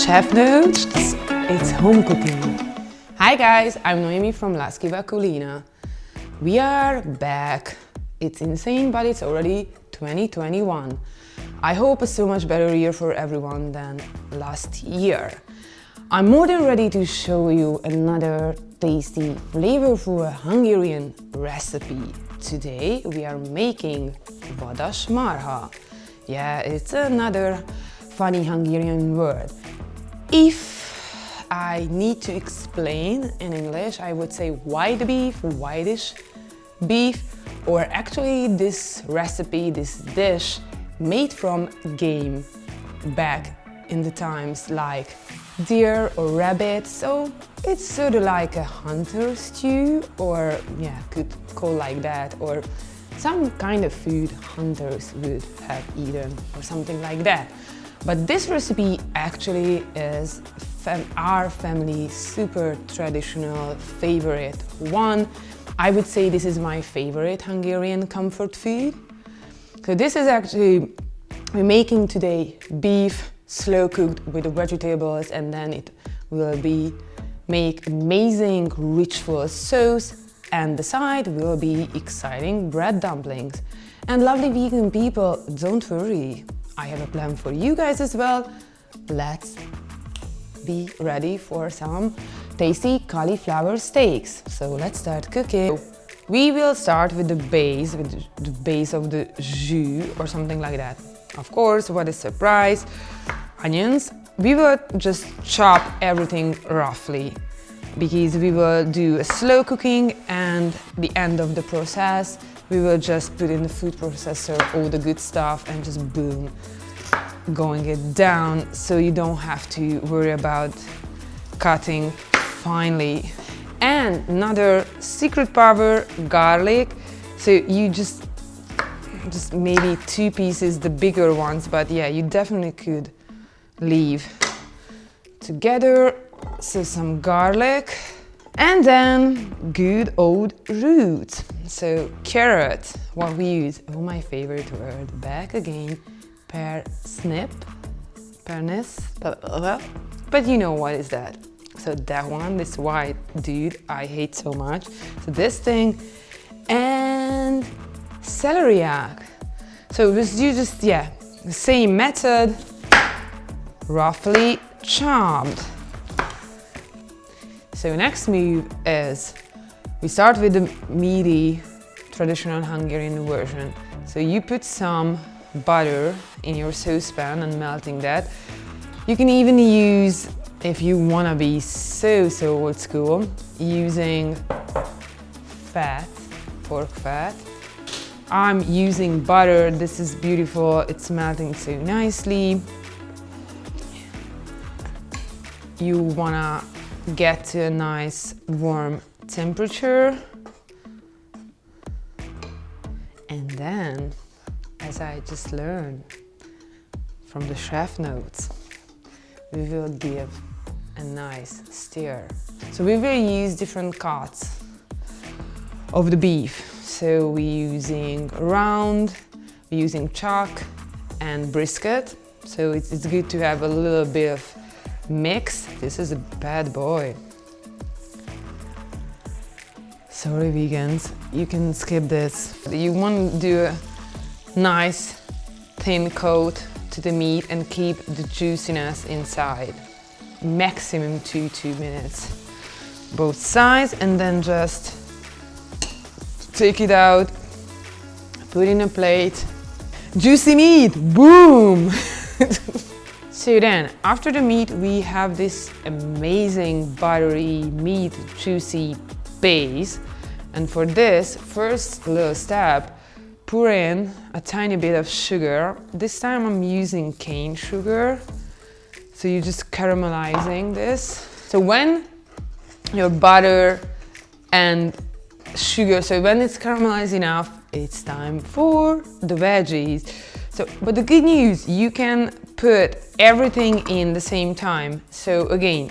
Chef notes, it's home cooking. Hi guys, I'm Noemi from Lasciva Culina. We are back. It's insane, but it's already 2021. I hope it's so much better year for everyone than last year. I'm more than ready to show you another tasty, flavorful Hungarian recipe. Today we are making VADAS MARHA. Yeah, it's another funny Hungarian word. If I need to explain in English, I would say white beef, whitish beef, or actually this recipe, this dish made from game back in the times like deer or rabbit. So it's sort of like a hunter stew, or yeah, could call like that, or some kind of food hunters would have eaten or something like that. But this recipe actually is our family's super traditional favorite one. I would say this is my favorite Hungarian comfort food. So this is actually, we're making today beef slow cooked with the vegetables, and then it will be make amazing rich full sauce, and the side will be exciting bread dumplings. And lovely vegan people, don't worry, I have a plan for you guys as well. Let's be ready for some tasty cauliflower steaks. So let's start cooking. We will start with the base of the jus or something like that. Of course, what a surprise! Onions. We will just chop everything roughly because we will do a slow cooking, and the end of the process we will just put in the food processor all the good stuff and just boom, going it down, so you don't have to worry about cutting finely. And another secret power, garlic. So you just maybe 2 pieces, the bigger ones, but yeah, you definitely could leave together. So some garlic, and then good old roots. So carrot, what we use, oh my favorite word, back again, parsnip, but you know what is that. So that one, this white dude, I hate so much. So this thing, and celeriac. So this, you just, yeah, the same method, roughly chopped. So next move is, we start with the meaty traditional Hungarian version. So you put some butter in your saucepan and melting that. You can even use, if you want to be so old school, using fat, pork fat. I'm using butter. This is beautiful. It's melting so nicely. You want to get to a nice warm temperature, and then, as I just learned from the chef notes, we will give a nice stir. So we will use different cuts of the beef. So we're using round, we're using chuck and brisket. So it's good to have a little bit of mix. This is a bad boy. Sorry vegans, you can skip this. You want to do a nice thin coat to the meat and keep the juiciness inside. Maximum 2 minutes. Both sides, and then just take it out, put in a plate. Juicy meat, boom! So then, after the meat, we have this amazing buttery meat, juicy base. And for this, first little step, pour in a tiny bit of sugar. This time I'm using cane sugar. So you're just caramelizing this. So when your butter and sugar, so when it's caramelized enough, it's time for the veggies. So, but the good news, you can put everything in the same time. So again,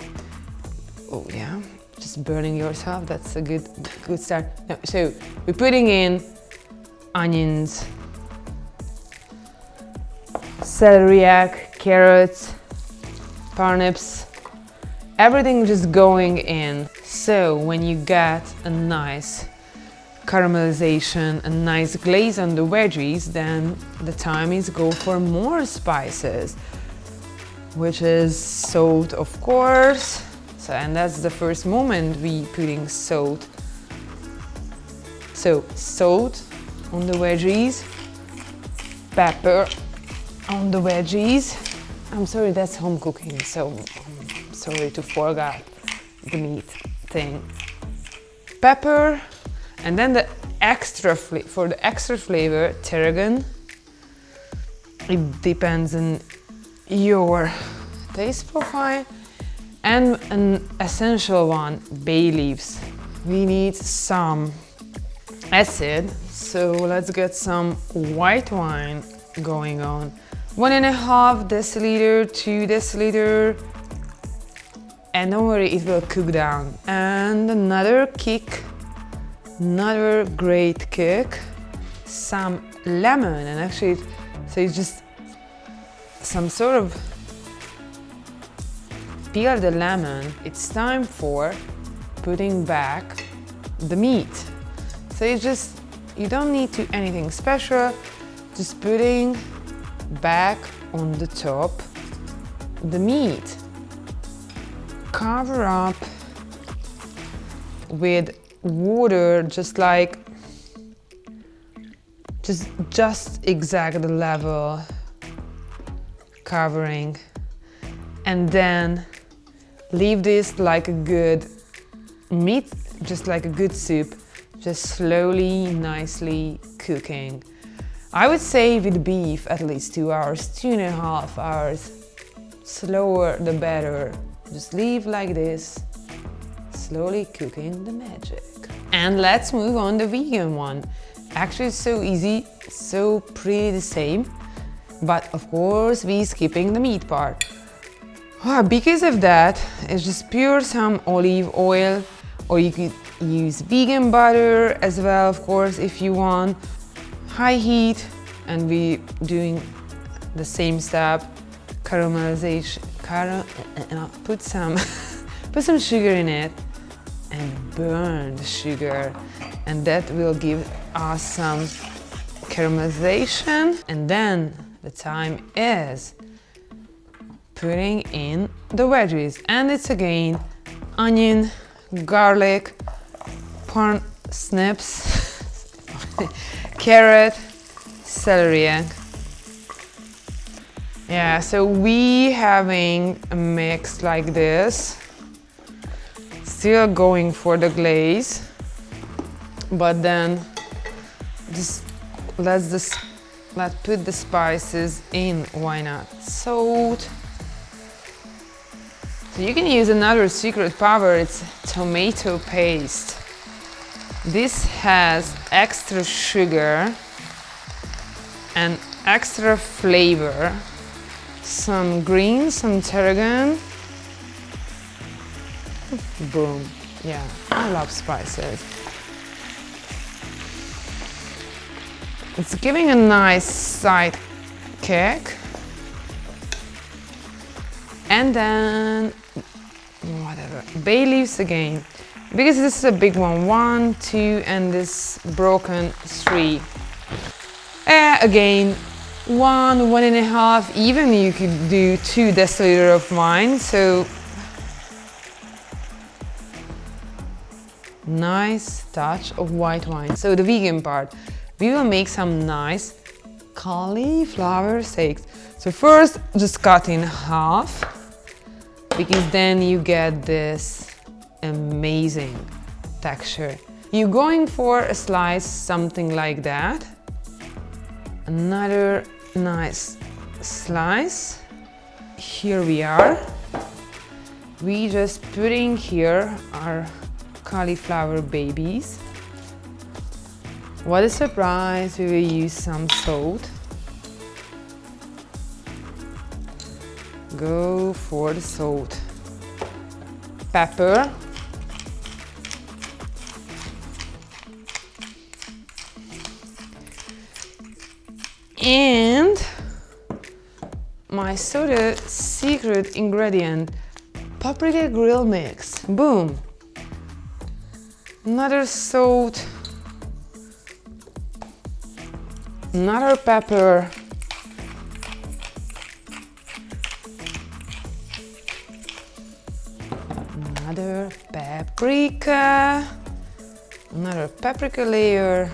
oh yeah, just burning yourself, that's a good start. No, so we're putting in onions, celeriac, carrots, turnips, everything just going in. So when you get a nice caramelization, a nice glaze on the veggies, then the time is go for more spices, which is salt, of course. So, and that's the first moment we putting salt. So salt on the veggies, pepper on the veggies. I'm sorry, that's home cooking, so I'm sorry to forget the meat thing. Pepper, and then the extra for the extra flavor, tarragon. It depends on your taste profile. And an essential one, bay leaves. We need some acid, so let's get some white wine going on. 1.5 deciliter, 2 deciliter, and don't worry, it will cook down. And another kick, another great kick, some lemon, and actually, so it's just some sort of peel the lemon. It's time for putting back the meat. So it's just, you don't need to anything special, just putting back on the top the meat. Cover up with water, just like just exact the level covering, and then leave this like a good meat, just like a good soup, just slowly, nicely cooking. I would say with beef at least 2 hours, 2.5 hours. Slower the better. Just leave like this, slowly cooking the magic. And let's move on the vegan one. Actually, it's so easy, so pretty the same, but of course we skipping the meat part. Because of that, it's just pure some olive oil, or you could use vegan butter as well, of course, if you want. High heat, and we doing the same step, caramelization. Put some put some sugar in it and burn the sugar, and that will give us some caramelization. And then the time is putting in the veggies, and it's again onion, garlic, parsnips, carrot, celery. Yeah, so we having a mix like this, still going for the glaze, but then just let's put the spices in. Why not? Salt. So you can use another secret power, it's tomato paste. This has extra sugar and extra flavor. Some green, some tarragon. Boom. Yeah, I love spices. It's giving a nice side kick. And then, whatever, bay leaves again. Because this is a big one, 1, 2, and this broken 3. Again, 1.5, even you could do 2 deciliter of wine. So nice touch of white wine. So the vegan part, we will make some nice cauliflower steaks. So first, just cut in half, because then you get this amazing texture. You're going for a slice, something like that. Another nice slice. Here we are. We just putting here our cauliflower babies. What a surprise, we will use some salt. Go for the salt. Pepper. And my soda secret ingredient, paprika grill mix. Boom. Another salt, another pepper, another paprika, another paprika layer,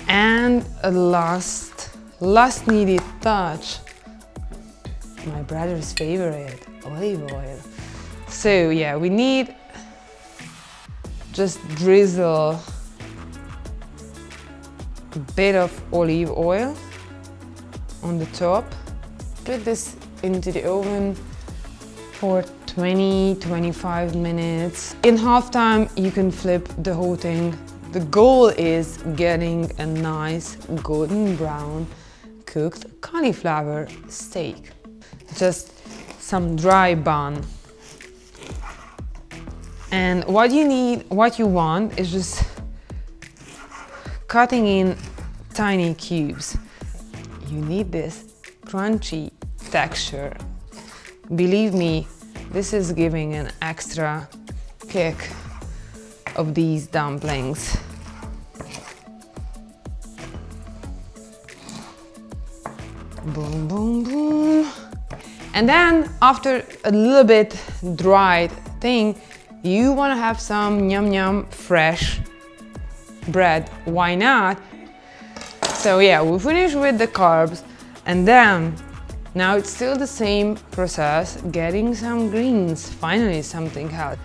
and a last needed touch, my brother's favorite, olive oil. So yeah, we need just drizzle a bit of olive oil on the top. Put this into the oven for 20-25 minutes. In halftime you can flip the whole thing. The goal is getting a nice golden brown cooked cauliflower steak. Just some dry bun. And what you want is just cutting in tiny cubes. You need this crunchy texture. Believe me, this is giving an extra kick of these dumplings. Boom, boom, boom. And then after a little bit dried thing, you want to have some yum yum fresh bread. Why not? So yeah, we finish with the carbs, and then now it's still the same process, getting some greens, finally something healthy.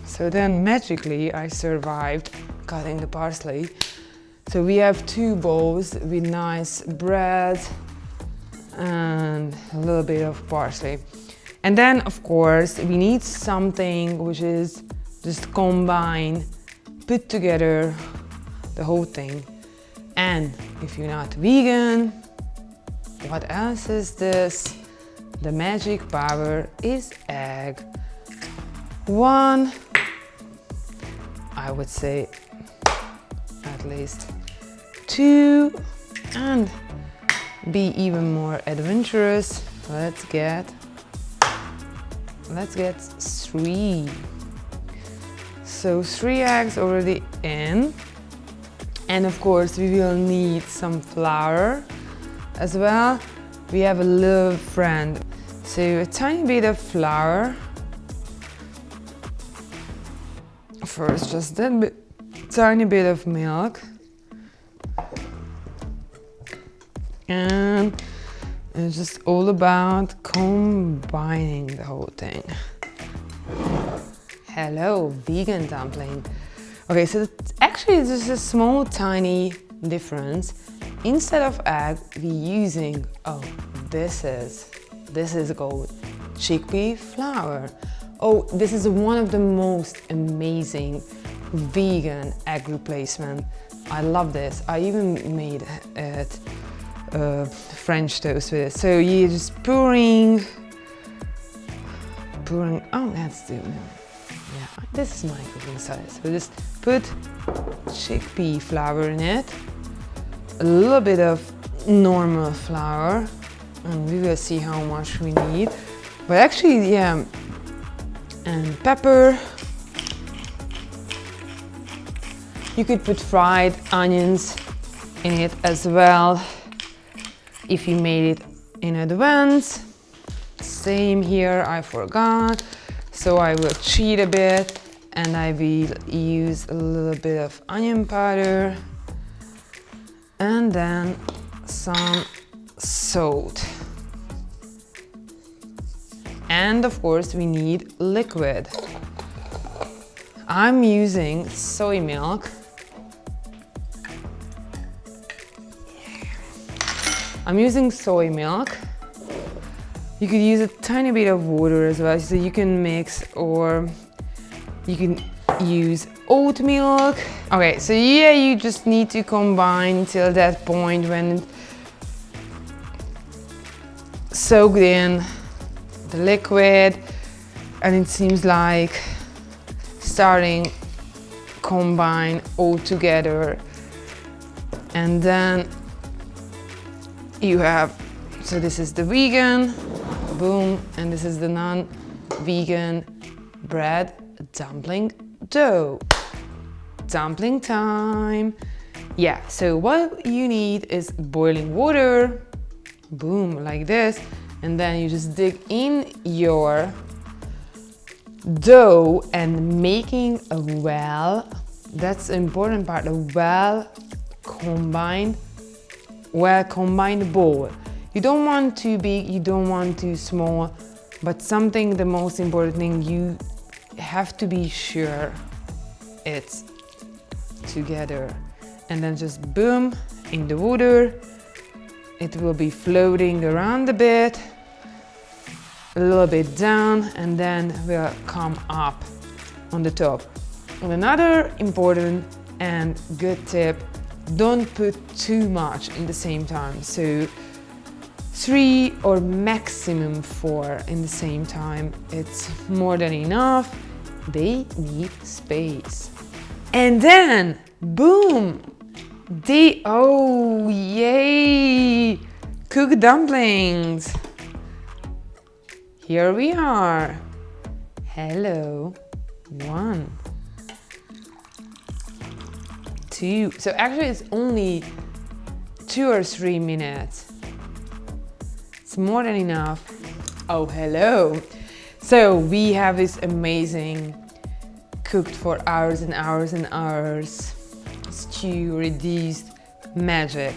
So then magically I survived cutting the parsley. So we have 2 bowls with nice bread and a little bit of parsley. And then of course we need something which is just combine, put together the whole thing. And if you're not vegan, what else is this? The magic power is egg. 1, I would say at least 2, and be even more adventurous. Let's get 3. So 3 eggs already in, and of course we will need some flour as well. We have a little friend, so a tiny bit of flour. First, just that tiny bit of milk, and it's just all about combining the whole thing. Hello, vegan dumpling. Okay, so actually there's a small tiny difference. Instead of egg, we're using, this is gold, chickpea flour. Oh, this is one of the most amazing vegan egg replacement. I love this. I even made it French toast with it. So you're just pouring. Oh, that's the yeah. This is my cooking size. So just put chickpea flour in it, a little bit of normal flour, and we will see how much we need. But actually, yeah. And pepper. You could put fried onions in it as well if you made it in advance. Same here, I forgot. So I will cheat a bit and I will use a little bit of onion powder and then some salt. And of course we need liquid. I'm using soy milk. You could use a tiny bit of water as well, so you can mix, or you can use oat milk. Okay, so yeah, you just need to combine till that point when it soaked in the liquid and it seems like starting combine all together. And then you have, so this is the vegan, boom, and this is the non-vegan bread dumpling dough. Dumpling time. Yeah, so what you need is boiling water, boom, like this, and then you just dig in your dough and making a well, that's the important part, a well combined bowl. You don't want too big, you don't want too small, but something, the most important thing, you have to be sure it's together. And then just boom, in the water, it will be floating around a bit, a little bit down, and then will come up on the top. And another important and good tip, don't put too much in the same time. So 3 or maximum 4 in the same time. It's more than enough. They need space. And then, boom! Oh yay! Cooked dumplings. Here we are. Hello. 1, 2. So actually it's only 2 or 3 minutes. It's more than enough. Oh, hello. So we have this amazing cooked for hours and hours and hours stew reduced magic.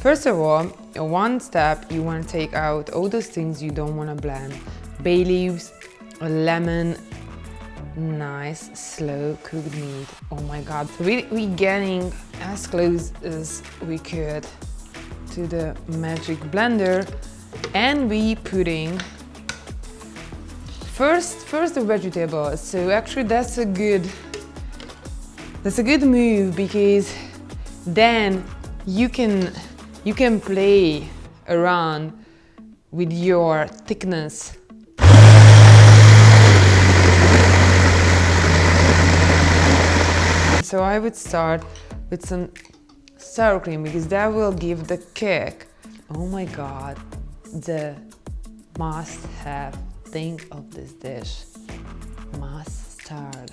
First of all, one step, you want to take out all those things you don't want to blend. Bay leaves, a lemon, nice slow cooked meat. Oh my god, we getting as close as we could to the magic blender, and we putting first the vegetables. So actually that's a good move, because then you can play around with your thickness. So I would start with some sour cream, because that will give the kick. Oh my god, the must-have thing of this dish, mustard.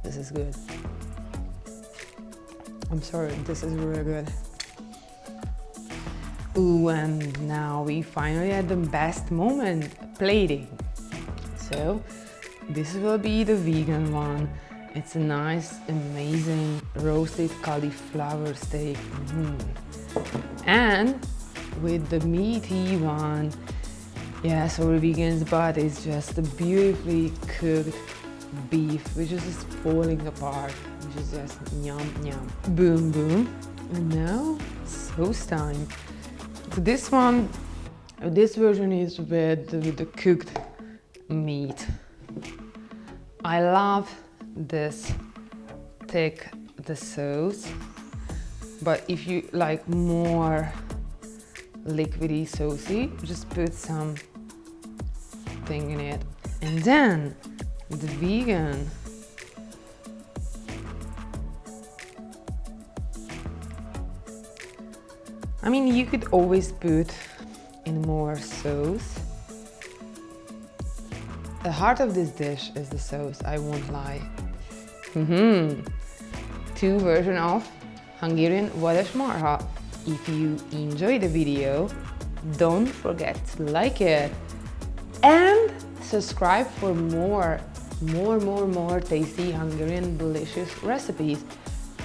This is good. I'm sorry, this is really good. Ooh, and now we finally had the best moment, plating. So this will be the vegan one. It's a nice, amazing roasted cauliflower steak. And with the meaty one, yeah, sorry vegans, but it's just a beautifully cooked beef, which is just falling apart, which is just yum yum. Boom boom. And now sauce time. So this one, this version is with the cooked meat. I love this thick the sauce, but if you like more liquidy saucy, just put some thing in it. And then the vegan, I mean, you could always put in more sauce. The heart of this dish is the sauce, I won't lie. 2 versions of Hungarian VADAS MARHA. If you enjoyed the video, don't forget to like it and subscribe for more tasty Hungarian delicious recipes.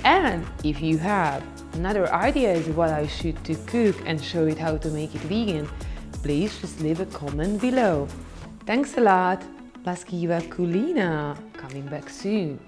And if you have another ideas what I should to cook and show it how to make it vegan, please just leave a comment below. Thanks a lot. Lasciva Culina, coming back soon.